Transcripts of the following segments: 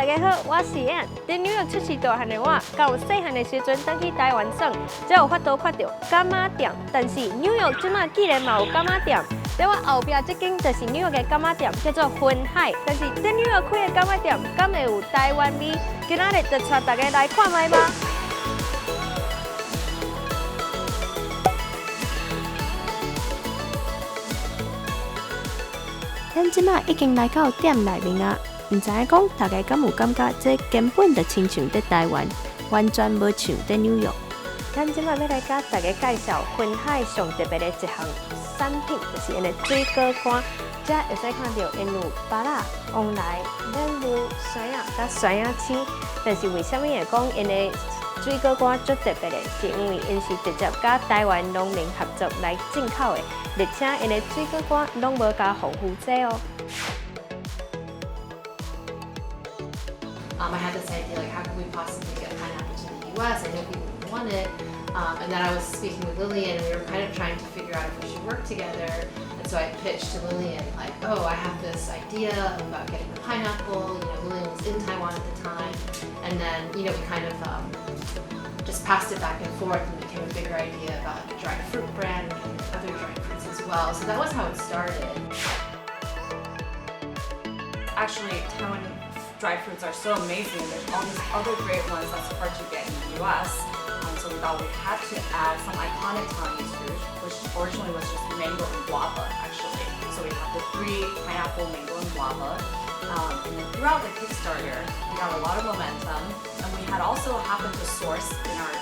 家好，我是Ann。在纽约出世大汉的我，到细汉的时阵，返去台湾耍，才有法度看到柑仔店。但是纽约即马既然嘛有柑仔店，在我后壁这间就是纽约的柑仔店，叫做分海。但是在纽约开的柑仔店，敢会有台湾味？今仔日就带大家来看卖吧。咱即马已经来到店内面啊，唔知影讲大家敢有感觉这根本就亲像在台湾，完全无像在纽约。咱即马要来甲大家介绍分海上特别的一项产品，就是因的水果干。这会使看到因有芭乐、黄梨、莲雾、酸啊、甲酸啊青。但是为什么会讲因的水果干足特别的？是因为因是直接甲台湾农民合作来进口的。而且因的水果干拢无加防腐剂哦。I had this idea, like, how could we possibly get pineapple to the U.S.? I know people would want it. And then I was speaking with Lillian, and we were kind of trying to figure out if we should work together. And so I pitched to Lillian, like, oh, I have this idea about getting the pineapple. Lillian was in Taiwan at the time. And then, we kind of just passed it back and forth and became a bigger idea about a dried fruit brand and other dried fruits as well. So that was how it started. Actually, Taiwan dried fruits are so amazing. There's all these other great ones that's hard to get in the US. So we thought we had to add some iconic Taiwanese fruit, which originally was just mango and guava, actually. So we have the 3 pineapple, mango, and guava. And then throughout the Kickstarter, we got a lot of momentum. And we had also happened to source in our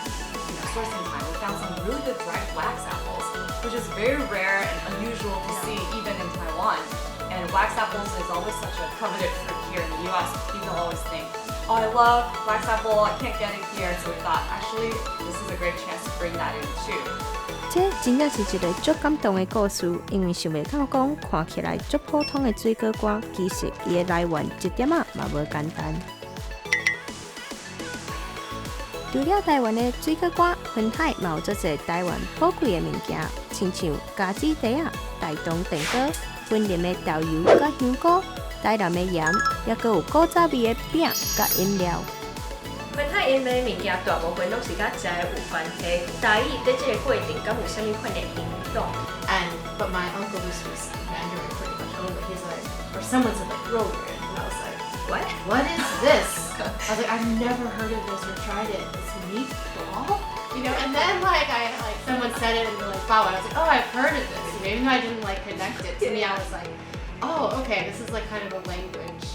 sourcing time, we found some really good dried wax apples, which is very rare and unusual to see even in Taiwan. And wax apples is always such a coveted fruit here in the US. People always think, oh, I love wax apple, I can't get it here. So we thought, actually, this is a great chance to bring that in too. 这真正是一个足感动的故事，因为想袂到讲看起来足普通的水果干，其实伊的来源一点仔嘛无简单。除了台湾的水果干，分海嘛有做些台湾宝贵的物件，亲像加子茶啊、大同电糕、分林的豆油甲香菇、台南的盐，也阁有古早味的饼甲饮料。分海因卖的物件大部分拢是甲食的有关系。台语在这个过程敢有啥物款的影响？ But my uncle who speaks Mandarin pretty much only, he's like, or someone said like Rogan, and I was like, what is this? I was like, I've never heard of this or tried it. This meat ball? And then someone said it and they're like, wow, I was like, oh, I've heard of this. Even though I didn't connect it to me, I was like, oh, okay, this is kind of a language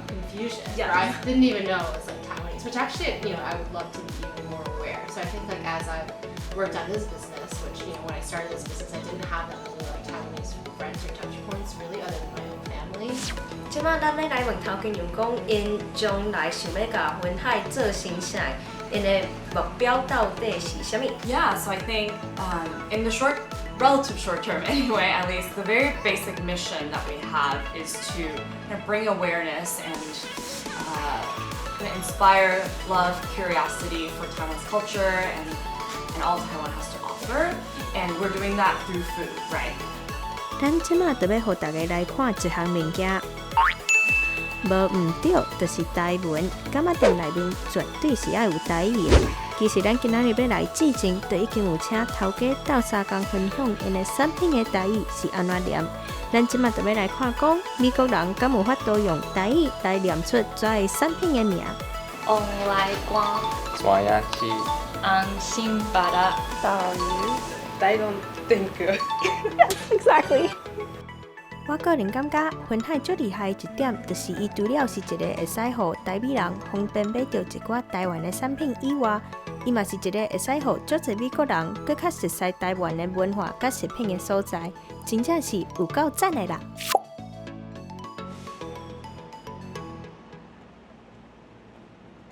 confusion. Yeah. Or I didn't even know it was Taiwanese, which actually, I would love to be even more aware. So I think as I've worked on this business, which, when I started this business, I didn't have that many Taiwanese friends or touch points really other than my own family. 即摆咱要来问头家人讲，因将来想要甲分海做成啥？因的目标到底是啥物？ Yeah, so I think in the relative short term anyway, at least, the very basic mission that we have is to bring awareness and inspire love, curiosity for Taiwan's culture and all Taiwan has to offer. And we're doing that through food, right? 咱即摆就要互大家来看一项物件，无毋对，就是台文。柑仔店内面绝对是要有台语的。其实咱今仔日要来之前，就已经有请头家斗相共分享因的产品的台语是安怎念。咱即摆就要来看讲，美国人敢有法度用台语来念出这个产品的名。红来瓜、酸呀鸡、安心巴拉、豆鱼、台东电糕。Exactly. 我个人感觉分海最厉害的一点，就是伊除了是一个会使互台美人方便买到一寡台湾的产品以外，伊嘛是一个会使互足侪美国人更较熟悉台湾的文化甲食品的所在，真正是有够赞的啦！